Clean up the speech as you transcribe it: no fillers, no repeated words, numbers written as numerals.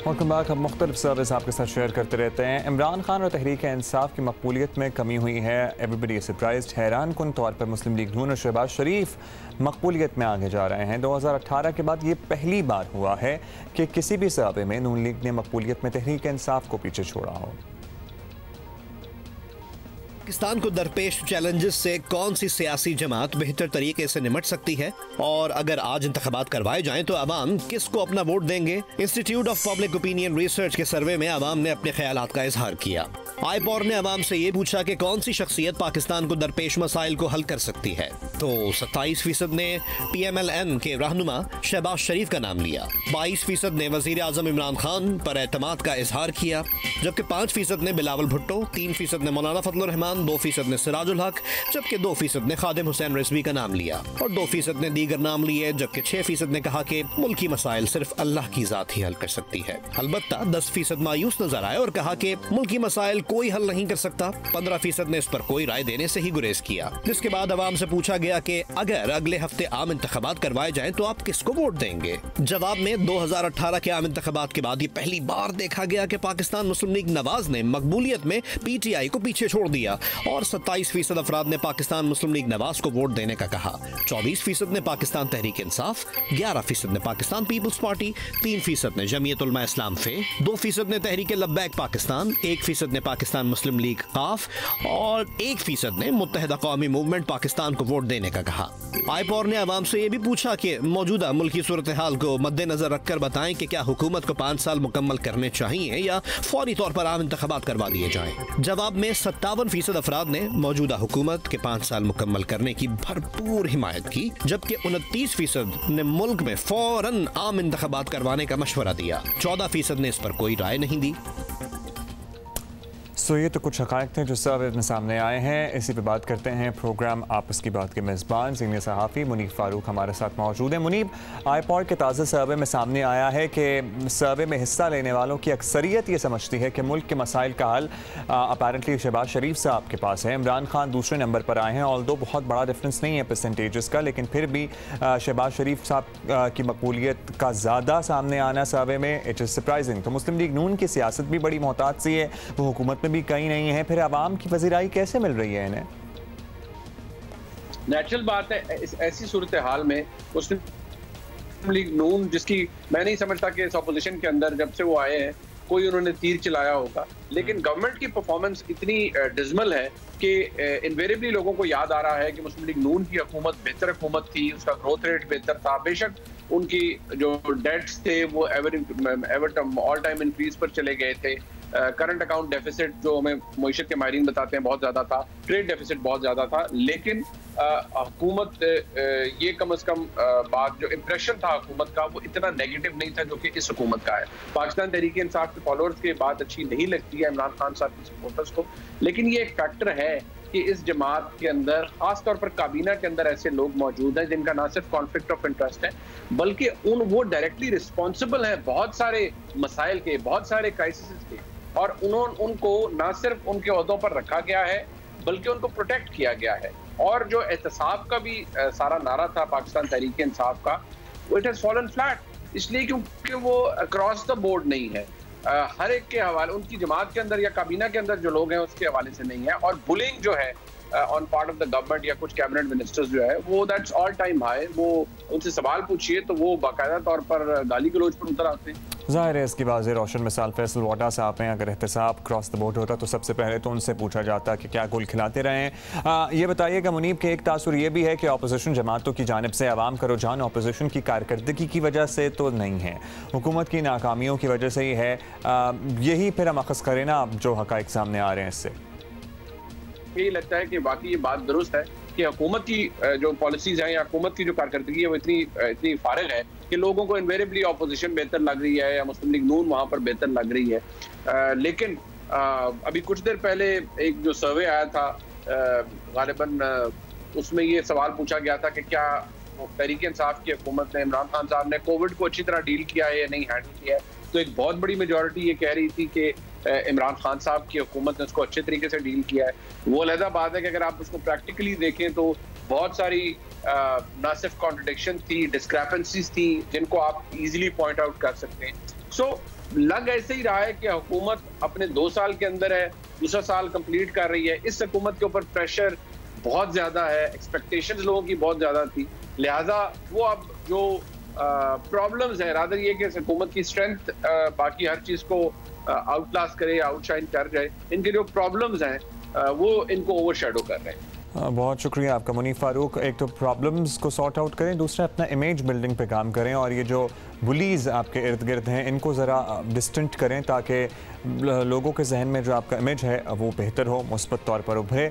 Welcome back. हम मुख्तलिफ service आपके साथ शेयर करते रहते हैं। इमरान खान और तहरीक इंसाफ की मकबूलियत में कमी हुई है। Everybody surprised. हैरान कुन तौर पर मुस्लिम लीग नून और शहबाज शरीफ मकबूलियत में आगे जा रहे हैं। 2018 के बाद ये पहली बार हुआ है कि किसी भी सर्वे में नून लीग ने मकबूलियत में तहरीक इंसाफ को पीछे छोड़ा हो। पाकिस्तान को दरपेश चैलेंजेस से कौन सी सियासी जमात बेहतर तरीके से निमट सकती है, और अगर आज इंतखाबात करवाए जाएं तो अवाम किसको अपना वोट देंगे? Institute of public opinion research के सर्वे में अवाम ने अपने ख्यालात का इजहार किया। आईपॉर ने अवाम से ये पूछा कि कौन सी शख्सियत पाकिस्तान को दरपेश मसाइल को हल कर सकती है, तो 27% ने PMLN के रहनुमा शहबाज शरीफ का नाम लिया, 22% ने वजीर आजम इमरान खान पर एतमाद का इजहार किया, जबकि 5% ने बिलावल भुट्टो, 3% ने मौलाना फजलुर रहमान, 2% ने सिराजुल हक, जबकि 2% ने खादिम हुसैन रिजवी का नाम लिया, और 2% ने दीगर नाम लिए, जबकि 6% ने कहा कि मुल्की मसाइल सिर्फ अल्लाह की जात ही हल कर सकती है। अलबत्ता 10% मायूस नजर आए और कहा कि मुल्की मसाइल कोई हल नहीं कर सकता। 15% ने इस पर कोई राय देने से ही गुरेज किया। जिसके बाद अवाम से पूछा गया कि अगर अगले हफ्ते आम इंतखाबात करवाए जाएं तो आप किसको वोट देंगे? जवाब में 2018 के आम इंतखाबात के बाद ये पहली बार देखा गया कि पाकिस्तान मुस्लिम लीग नवाज ने मकबूलियत में PTI को पीछे छोड़ दिया और 27% अफराद ने पाकिस्तान मुस्लिम लीग नवाज को वोट देने का कहा। 24% ने पाकिस्तान तहरीक इंसाफ, 11% ने पाकिस्तान पीपल्स पार्टी, 3% ने जमीयत उलमा इस्लाम फे, 2% ने तहरीक लब्बैक पाकिस्तान, 1% ने पाकिस्तान मुस्लिम लीग काफ और 1% ने मुत्तहिदा कौमी मूवमेंट पाकिस्तान को वोट देने का कहा। आईपॉर ने अवाम से यह भी पूछा कि मौजूदा मुल्की सूरत हाल को मद्देनजर रखकर बताएं कि क्या हुकूमत को 5 साल मुकम्मल करने चाहिए या फौरी तौर पर आम इंतखाबात करवा दिए जाएं। जवाब में 57% अफराद ने मौजूदा हुकूमत के 5 साल मुकम्मल करने की भरपूर हिमायत की, जबकि 29% ने मुल्क में फौरन आम इंतखाबात करवाने का मशवरा दिया। 14% ने इस पर कोई राय नहीं दी। ये तो कुछ हक़ाइक़ थे जो सर्वे में सामने आए हैं। इसी पे बात करते हैं। प्रोग्राम आपस की बात के मेज़बान सीनियर सहाफ़ी मुनीब फ़ारूक हमारे साथ मौजूद हैं। मुनीब, आईपॉर के ताज़ा सर्वे में सामने आया है कि सर्वे में हिस्सा लेने वालों की अक्सरियत ये समझती है कि मुल्क के मसाइल का हल अपेरेंटली शहबाज शरीफ साहब के पास है। इमरान खान दूसरे नंबर पर आए हैं। ऑल्दो बहुत बड़ा डिफरेंस नहीं है परसेंटेजेस का, लेकिन फिर भी शहबाज शरीफ साहब की मकबूलियत का ज़्यादा सामने आना सर्वे में इट इज़ सरप्राइजिंग। तो मुस्लिम लीग नून की सियासत भी बड़ी मोहतात सी है, वो हुकूमत में भी कहीं नहीं है, फिर आवाम की वज़ीराई कैसे मिल रही है इन्हें? नेचुरल बात है। ऐसी सूरत हाल में मुस्लिम लीग नून, जिसकी मैं नहीं समझता कि इस ऑपोजिशन के अंदर जब से वो आए हैं कोई उन्होंने तीर चलाया होगा, लेकिन गवर्नमेंट की परफॉर्मेंस इतनी डिसमल है कि इनवेरियबली लोगों को याद आ रहा है कि मुस्लिम लीग नून की हुकूमत बेहतर हुकूमत थी, उसका ग्रोथ रेट बेहतर था। बेशक उनकी जो डेट्स थे वो एवर ऑल टाइम इंक्रीज पर चले गए थे। करंट अकाउंट डेफिसिट जो हमें मईशत के माहिरीन बताते हैं बहुत ज़्यादा था, ट्रेड डेफिसिट बहुत ज़्यादा था, लेकिन हुकूमत ये कम अज़ कम बात जो इम्प्रेशन था हुकूमत का वो इतना नेगेटिव नहीं था जो कि इस हुकूमत का है। पाकिस्तान तहरीक इंसाफ के फॉलोअर्स की बात अच्छी नहीं लगती है इमरान खान साहब के सपोर्टर्स को, लेकिन ये एक फैक्टर है कि इस जमात के अंदर खासतौर पर काबीना के अंदर ऐसे लोग मौजूद हैं जिनका ना सिर्फ कॉन्फ्लिक्ट ऑफ इंटरेस्ट है बल्कि वो डायरेक्टली रिस्पॉन्सिबल हैं बहुत सारे मसाइल के, बहुत सारे क्राइसिस के, और उनको ना सिर्फ उनके ओहदों पर रखा गया है बल्कि उनको प्रोटेक्ट किया गया है। और जो एहतसाब का भी सारा नारा था पाकिस्तान तहरीक इंसाफ का, वो इट हैज फॉलन फ्लैट, इसलिए क्योंकि वो अक्रॉस द बोर्ड नहीं है। हर एक के हवाले उनकी जमात के अंदर या काबीना के अंदर जो लोग हैं उसके हवाले से नहीं है। और बुलिंग जो है on part of the government या कुछ कैबिनेट मिनिस्टर्स जो है वो दैट्स ऑल टाइम हाई। वो उनसे सवाल पूछिए तो वो बाकायदा तौर पर गाली गलौज पर उतर आते हैं। ज़ाहिर है इसकी वाज़ेह रोशन मिसाल फैसल वाटा साहब हैं। अगर एहतसाब क्रॉस द बोर्ड होता तो सबसे पहले तो उनसे पूछा जाता कि क्या गुल खिलाते रहे हैं। ये बताइएगा मुनीब कि एक तासुर ये भी है कि अपोजिशन जमातों की जानिब से आवाम का रुझान अपोजिशन की कारकर्दगी की वजह से तो नहीं है, हुकूमत की नाकामियों की वजह से ही है। यही फिर हम अखज़ करें ना जो हक़ाइक़ सामने आ रहे हैं इससे यही लगता है कि बाकी ये बात दुरुस्त है कि हुकूमत की जो पॉलिसीज हैं या हुकूमत की जो कारकर्दगी है वो इतनी फारिग है कि लोगों को इन्वेरियबली ऑपोजिशन बेहतर लग रही है या मुस्लिम लीग नून वहाँ पर बेहतर लग रही है। लेकिन अभी कुछ देर पहले एक जो सर्वे आया था गालिबन उसमें ये सवाल पूछा गया था कि क्या तहरीक इंसाफ की हुकूमत ने, इमरान खान साहब ने कोविड को अच्छी तरह डील किया है या नहीं हैंडल किया है। तो एक बहुत बड़ी मेजॉरिटी ये कह रही थी कि इमरान खान साहब की हुकूमत ने उसको अच्छे तरीके से डील किया है। वो अलहदा बात है कि अगर आप उसको प्रैक्टिकली देखें तो बहुत सारी ना सिर्फ कॉन्ट्रडिक्शन थी, डिस्क्रेपेंसीज थी जिनको आप इजीली पॉइंट आउट कर सकते हैं। सो लग ऐसे ही रहा है कि हुकूमत अपने 2 साल के अंदर है, दूसरा साल कंप्लीट कर रही है। इस हुकूमत के ऊपर प्रेशर बहुत ज्यादा है, एक्सपेक्टेशंस लोगों की बहुत ज्यादा थी, लिहाजा वो अब जो प्रॉब्लम्स है, रादर ये कि हुकूमत की स्ट्रेंथ बाकी हर चीज को आउटक्लास करे, आउटशाइन कर जाए, इनके जो प्रॉब्लम्स हैं वो इनको ओवरशैडो कर रहे हैं। बहुत शुक्रिया आपका मुनीफ फारूक। एक तो प्रॉब्लम्स को सॉर्ट आउट करें, दूसरा अपना इमेज बिल्डिंग पे काम करें और ये जो बुलीज़ आपके इर्द गिर्द हैं इनको ज़रा डिस्टेंट करें ताकि लोगों के जहन में जो आपका इमेज है वो बेहतर हो, मुस्बत तौर पर उभरे।